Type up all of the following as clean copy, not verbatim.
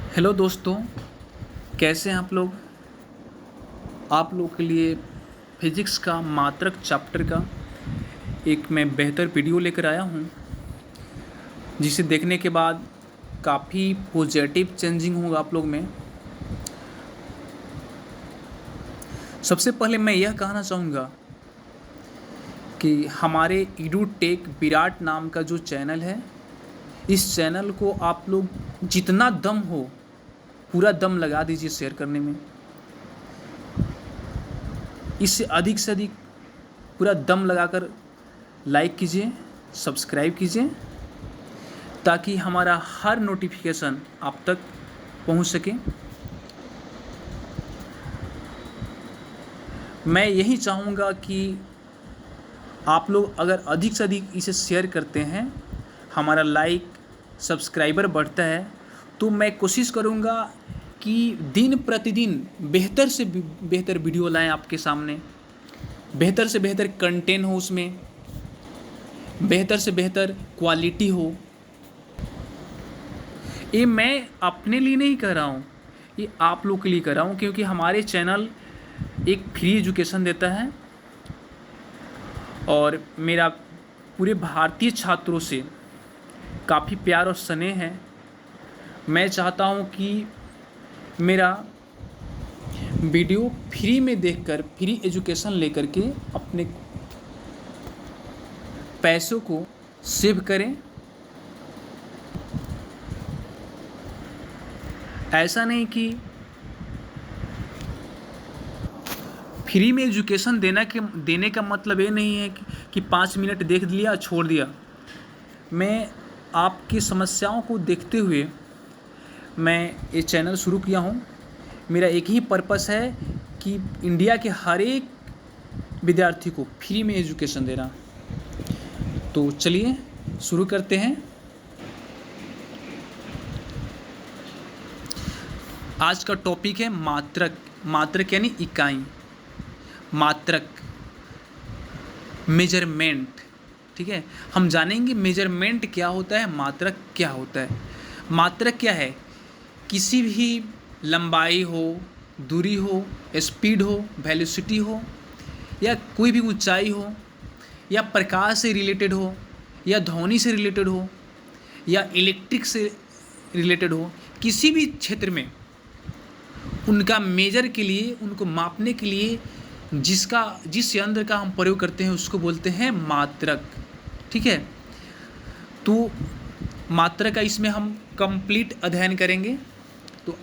Hello दोस्तों, कैसे हैं आप लोग के लिए फिज़िक्स का मात्रक चैप्टर का एक मैं बेहतर वीडियो लेकर आया हूं, जिसे देखने के बाद काफ़ी पॉजिटिव चेंजिंग होगा आप लोग में। सबसे पहले मैं यह कहना चाहूँगा कि हमारे एडुटेक विराट नाम का जो चैनल है, इस चैनल को आप लोग जितना दम हो पूरा दम लगा दीजिए शेयर करने में। इससे अधिक से अधिक पूरा दम लगाकर लाइक कीजिए, सब्सक्राइब कीजिए, ताकि हमारा हर नोटिफिकेशन आप तक पहुंच सके। मैं यही चाहूँगा कि आप लोग अगर अधिक से अधिक इसे शेयर करते हैं, हमारा लाइक सब्सक्राइबर बढ़ता है, तो मैं कोशिश करूँगा कि दिन प्रतिदिन बेहतर से बेहतर वीडियो लाएं आपके सामने, बेहतर से बेहतर कंटेंट हो, उसमें बेहतर से बेहतर क्वालिटी हो। ये मैं अपने लिए नहीं कर रहा हूँ, ये आप लोग के लिए कर रहा हूँ, क्योंकि हमारे चैनल एक फ्री एजुकेशन देता है और मेरा पूरे भारतीय छात्रों से काफ़ी प्यार और स्नेह है। मैं चाहता हूँ कि मेरा वीडियो फ्री में देखकर, फ्री एजुकेशन लेकर के अपने पैसों को सेव करें। ऐसा नहीं कि फ्री में एजुकेशन देने का मतलब ये नहीं है कि 5 मिनट देख लिया छोड़ दिया। मैं आपकी समस्याओं को देखते हुए मैं ये चैनल शुरू किया हूँ। मेरा एक ही पर्पस है कि इंडिया के हर एक विद्यार्थी को फ्री में एजुकेशन देना। तो चलिए शुरू करते हैं। आज का टॉपिक है मात्रक। मात्रक यानी इकाई, मात्रक, मेजरमेंट। ठीक है, हम जानेंगे मेजरमेंट क्या होता है, मात्रक क्या होता है। मात्रक क्या है? किसी भी लंबाई हो, दूरी हो, स्पीड हो, वेलोसिटी हो, या कोई भी ऊंचाई हो, या प्रकाश से रिलेटेड हो, या ध्वनि से रिलेटेड हो, या इलेक्ट्रिक से रिलेटेड हो, किसी भी क्षेत्र में उनका मेजर के लिए, उनको मापने के लिए जिस यंत्र का हम प्रयोग करते हैं उसको बोलते हैं मात्रक। ठीक है, तो मात्रक का इसमें हम कंप्लीट अध्ययन करेंगे। तो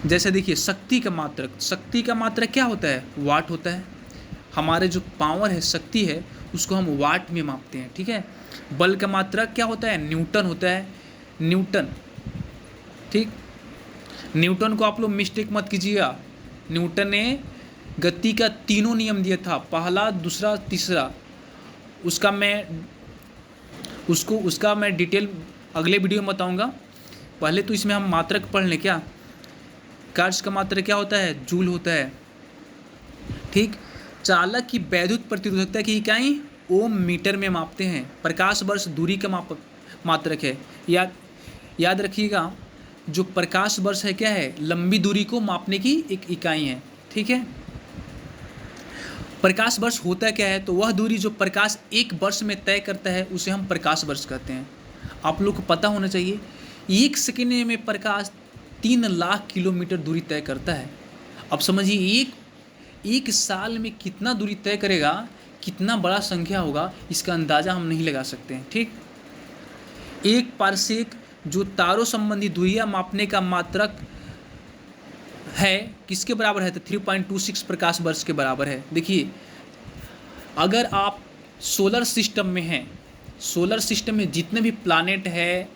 जैसे देखिए, शक्ति का मात्रक। शक्ति का मात्रक क्या होता है? वाट होता है। हमारे जो पावर है, शक्ति है, उसको हम वाट में मापते हैं। ठीक है, बल का मात्रक क्या होता है? न्यूटन होता है। न्यूटन, ठीक, न्यूटन को आप लोग मिस्टेक मत कीजिएगा। न्यूटन ने गति का तीनों नियम दिया था, पहला, दूसरा, तीसरा। उसका मैं डिटेल अगले वीडियो में बताऊंगा। पहले तो इसमें हम मात्रक पढ़ लें। क्या कार्य का मात्रक क्या होता है? जूल होता है। ठीक, चालक की वैद्युत प्रतिरोधकता की इकाई ओम मीटर में मापते हैं। प्रकाश वर्ष दूरी का मात्रक है। याद रखिएगा, जो प्रकाश वर्ष है क्या है? लंबी दूरी को मापने की एक इकाई है। ठीक है, प्रकाश वर्ष होता क्या है? तो वह दूरी जो प्रकाश एक वर्ष में तय करता है उसे हम प्रकाश वर्ष कहते हैं। आप लोग को पता होना चाहिए, 1 सेकेंड में प्रकाश 3 लाख किलोमीटर दूरी तय करता है। अब समझिए, एक साल में कितना दूरी तय करेगा, कितना बड़ा संख्या होगा, इसका अंदाज़ा हम नहीं लगा सकते हैं। ठीक, एक पारसेक जो तारों संबंधी दूरियां मापने का मात्रक है, किसके बराबर है? तो 3.26 प्रकाश वर्ष के बराबर है। देखिए, अगर आप सोलर सिस्टम में हैं, सोलर सिस्टम में जितने भी प्लैनेट है,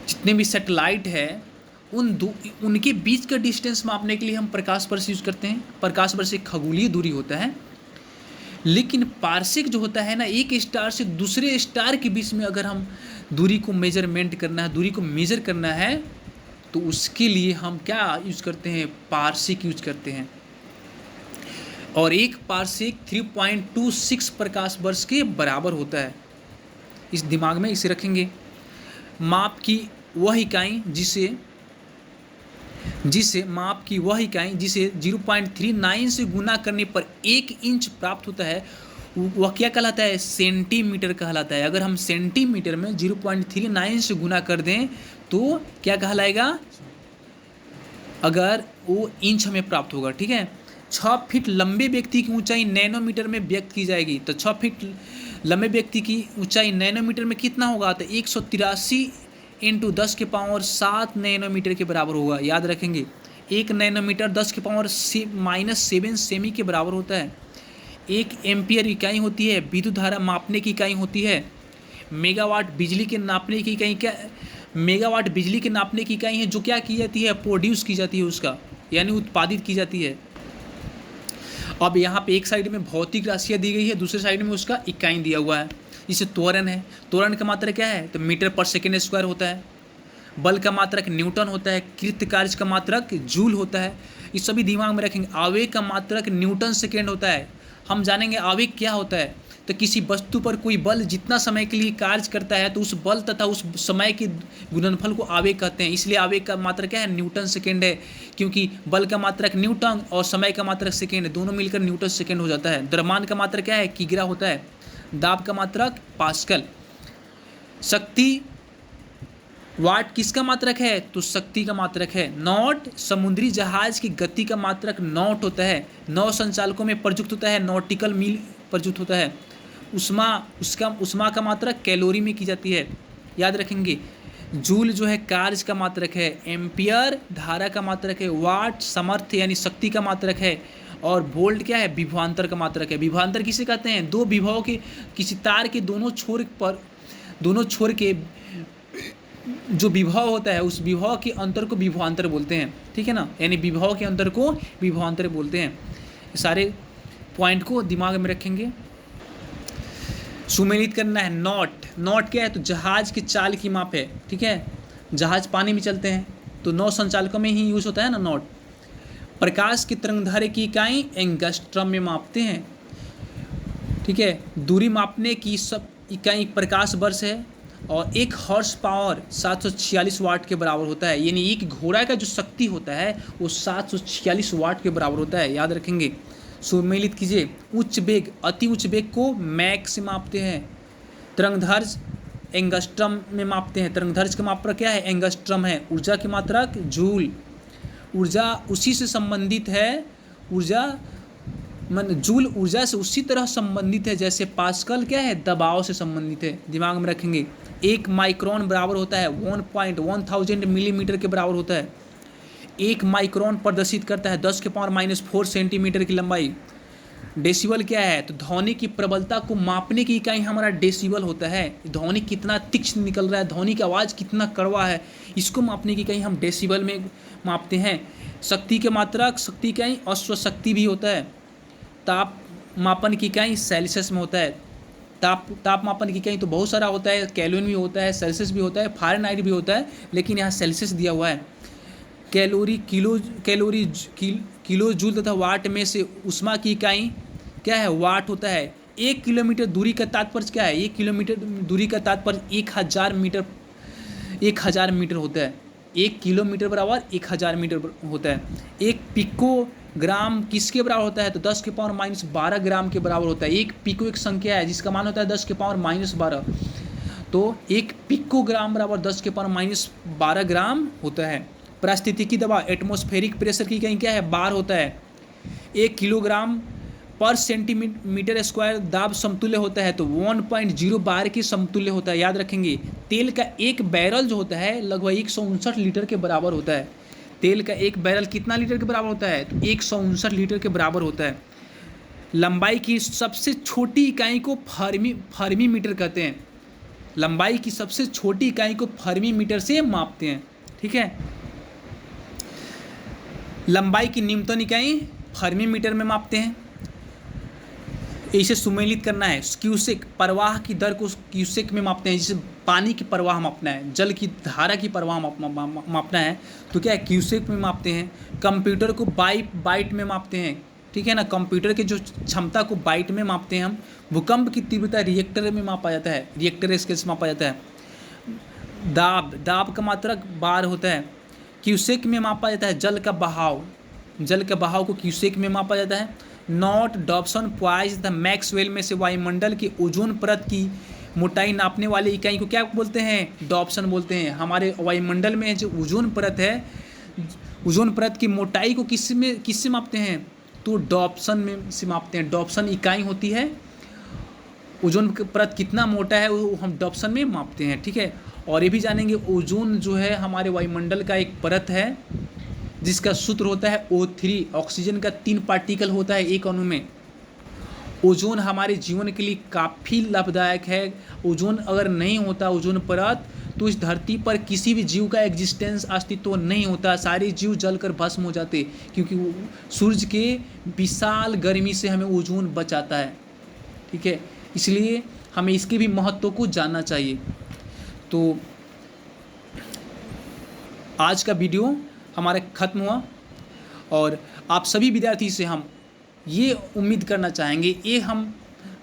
जितने भी सैटेलाइट है, उनके बीच का डिस्टेंस मापने के लिए हम प्रकाश वर्ष यूज करते हैं। प्रकाश वर्ष एक खगोलीय दूरी होता है। लेकिन पारसेक जो होता है ना, एक स्टार से दूसरे स्टार के बीच में अगर हम दूरी को मेजरमेंट करना है, दूरी को मेजर करना है, तो उसके लिए हम क्या यूज करते हैं? पारसेक यूज करते हैं। और एक पारसेक 3.26 प्रकाश वर्ष के बराबर होता है। इस दिमाग में इसे रखेंगे। माप की वह इकाई जिसे जिसे माप की वह इकाई जिसे 0.39 से गुना करने पर 1 इंच प्राप्त होता है वह क्या कहलाता है? सेंटीमीटर कहलाता है। अगर हम सेंटीमीटर में 0.39 से गुना कर दें तो क्या कहलाएगा? अगर वो इंच हमें प्राप्त होगा। ठीक है, 6 फीट लंबे व्यक्ति की ऊंचाई नैनोमीटर में व्यक्त की जाएगी। तो 6 फीट लंबे व्यक्ति की ऊंचाई नैनोमीटर में कितना होगा? तो 183 इंटू 10 के पावर 7 नैनोमीटर के बराबर होगा। याद रखेंगे, 1 नैनोमीटर 10 के पावर -7 सेमी के बराबर होता है। 1 एम्पियर इकाई होती है विद्युत धारा मापने की इकाई होती है। मेगावाट बिजली के नापने की इकाई क्या? मेगावाट बिजली के नापने की इकाई है जो क्या की जाती है? प्रोड्यूस की जाती है उसका, यानी उत्पादित की जाती है। अब यहाँ पे एक साइड में भौतिक राशियाँ दी गई है, दूसरे साइड में उसका इकाई दिया हुआ है। जैसे त्वरण है, त्वरण का मात्रक क्या है? तो मीटर पर सेकेंड स्क्वायर होता है। बल का मात्रक न्यूटन होता है। कृत कार्य का मात्रक जूल होता है। ये सभी दिमाग में रखेंगे। आवेग का मात्रक न्यूटन सेकेंड होता है। हम जानेंगे आवेग क्या होता है। तो किसी वस्तु पर कोई बल जितना समय के लिए कार्य करता है तो उस बल तथा उस समय के गुणनफल को आवेग कहते हैं। इसलिए आवेग का मात्रक क्या है? न्यूटन सेकेंड है, क्योंकि बल का मात्रक न्यूटन और समय का मात्रक सेकेंड, दोनों मिलकर न्यूटन सेकेंड हो जाता है। द्रव्यमान का मात्रक क्या है? किग्रा होता है। दाब का मात्रक पास्कल। शक्ति वाट किसका मात्रक है? तो शक्ति का मात्रक है। नॉट समुद्री जहाज की गति का मात्रक नॉट होता है। नौ संचालकों में प्रयुक्त होता है, नॉटिकल मील प्रयुक्त होता है। उष्मा का मात्रक कैलोरी में की जाती है। याद रखेंगे, जूल जो है कार्य का मात्रक है। एम्पियर धारा का मात्रक है। वाट सामर्थ्य यानी शक्ति का मात्रक है। और वोल्ट क्या है? विभवांतर का मात्रक है। विभवांतर किसे कहते हैं? दो विभव के किसी तार के दोनों छोर के जो विभव होता है उस विभव के अंतर को विभवांतर बोलते हैं। ठीक है ना, यानी विभव के अंतर को विभवांतर बोलते हैं। सारे पॉइंट को दिमाग में रखेंगे। सुमेलित करना है। नॉट क्या है? तो जहाज की चाल की माप है। ठीक है, जहाज पानी में चलते हैं तो 9 संचालकों में ही यूज होता है ना नॉट। प्रकाश की तरंगदैर्घ्य की इकाई एंगस्ट्रम में मापते हैं। ठीक है, दूरी मापने की सब इकाई प्रकाश वर्ष है। और 1 हॉर्स पावर 746 वाट के बराबर होता है। यानी एक घोड़ा का जो शक्ति होता है वो 746 वाट के बराबर होता है। याद रखेंगे। सुमेलित कीजिए। उच्च वेग अति उच्च वेग को मैक से मापते हैं। तरंगदैर्घ्य एंगस्ट्रम में मापते हैं। तरंगदैर्घ्य का मात्रक क्या है? एंगस्ट्रम है। ऊर्जा की मात्रक जूल। ऊर्जा उसी से संबंधित है। जूल ऊर्जा से उसी तरह संबंधित है जैसे पास्कल क्या है? दबाव से संबंधित है। दिमाग में रखेंगे। 1 माइक्रोन बराबर होता है 1.1000 मिलीमीटर के बराबर होता है। 1 माइक्रोन प्रदर्शित करता है 10 के पावर -4 सेंटीमीटर की लंबाई। डेसिबल क्या है? तो ध्वनि की प्रबलता को मापने की इकाई हमारा डेसिबल होता है। ध्वनि कितना तीक्ष्ण निकल रहा है, ध्वनि का आवाज़ कितना कड़वा है, इसको मापने की इकाई हम डेसिबल में मापते हैं। शक्ति के मात्रक शक्ति इकाई अश्वशक्ति भी होता है। ताप मापन की इकाई सेल्सियस में होता है। ताप मापन की इकाई तो बहुत सारा होता है। केल्विन भी होता है, सेल्सियस भी होता है, फ़ारेनहाइट भी होता है, लेकिन यहाँ सेल्सियस दिया हुआ है। कैलोरी किलो जूल तथा वाट में से उष्मा की इकाई क्या है? वाट होता है। 1 किलोमीटर दूरी का तात्पर्य क्या है? 1 किलोमीटर दूरी का तात्पर्य 1000 मीटर होता है। 1 किलोमीटर बराबर 1000 मीटर होता है। 1 पिकोग्राम किसके बराबर होता है? तो 10 के पावर -12 ग्राम के बराबर होता है। 1 पिको एक संख्या है जिसका मान होता है 10 के पावर -12। तो 1 पिकोग्राम बराबर 10 के पावर -12 ग्राम होता है। पारिस्थितिकी दबाव एटमॉस्फेरिक प्रेशर की इकाई क्या है? बार होता है। 1 किलोग्राम पर सेंटीमीटर स्क्वायर दाब समतुल्य होता है, तो 1.0 बार के समतुल्य होता है। याद रखेंगे। तेल का एक बैरल जो होता है लगभग 159 लीटर के बराबर होता है। तेल का एक बैरल कितना लीटर के बराबर होता है? तो 159 लीटर के बराबर होता है। लंबाई की सबसे छोटी इकाई को फर्मी मीटर कहते हैं। लंबाई की सबसे छोटी इकाई को फर्मी मीटर से मापते हैं। ठीक है, लंबाई की न्यूनतम इकाई फर्मी मीटर में मापते हैं। इसे सुमेलित करना है। क्यूसेक प्रवाह की दर को क्यूसेक में मापते हैं। जैसे पानी की प्रवाह मापना है, जल की धारा की प्रवाह मापना है तो क्या है? क्यूसेक में मापते हैं। कंप्यूटर को बाइट में मापते हैं। ठीक है ना, कंप्यूटर के जो क्षमता को बाइट में मापते हैं हम। भूकंप की तीव्रता रिएक्टर में मापा जाता है, रिएक्टर स्केल से मापा जाता है। दाब का मात्रक बार होता है। क्यूसेक में मापा जाता है जल का बहाव, जल के बहाव को क्यूसेक में मापा जाता है। नॉट डॉप्सन प्वाइस द मैक्सवेल में से वायुमंडल की ओजोन परत की मोटाई नापने वाली इकाई को क्या बोलते हैं? डॉप्सन बोलते हैं। हमारे वायुमंडल में जो ओजोन परत है, ओजोन परत की मोटाई को किससे मापते हैं? तो डॉप्सन में से मापते हैं। डॉप्सन इकाई होती है, ओजोन परत कितना मोटा है वो हम डॉप्सन में मापते हैं, ठीक है। और ये भी जानेंगे ओजोन जो है हमारे वायुमंडल का एक परत है जिसका सूत्र होता है O3। ऑक्सीजन का 3 पार्टिकल होता है एक अणु में। ओजोन हमारे जीवन के लिए काफ़ी लाभदायक है। ओजोन अगर नहीं होता, ओजोन परत, तो इस धरती पर किसी भी जीव का एग्जिस्टेंस, अस्तित्व नहीं होता। सारे जीव जलकर भस्म हो जाते, क्योंकि सूरज के विशाल गर्मी से हमें ओजोन बचाता है, ठीक है। इसलिए हमें इसके भी महत्व को जानना चाहिए। तो आज का वीडियो हमारा ख़त्म हुआ और आप सभी विद्यार्थी से हम ये उम्मीद करना चाहेंगे, ये हम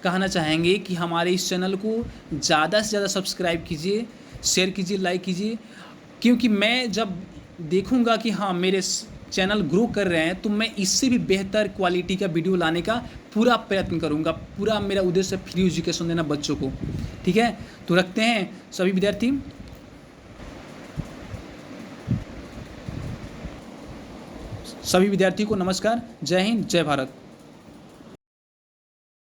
कहना चाहेंगे कि हमारे इस चैनल को ज़्यादा से ज़्यादा सब्सक्राइब कीजिए, शेयर कीजिए, लाइक कीजिए। क्योंकि मैं जब देखूंगा कि हाँ मेरे चैनल ग्रो कर रहे हैं तो मैं इससे भी बेहतर क्वालिटी का वीडियो लाने का पूरा प्रयत्न करूंगा। पूरा मेरा उद्देश्य फ्री एजुकेशन देना बच्चों को, ठीक है। तो रखते हैं सभी विद्यार्थी। सभी विद्यार्थियों को नमस्कार। जय हिंद, जय भारत।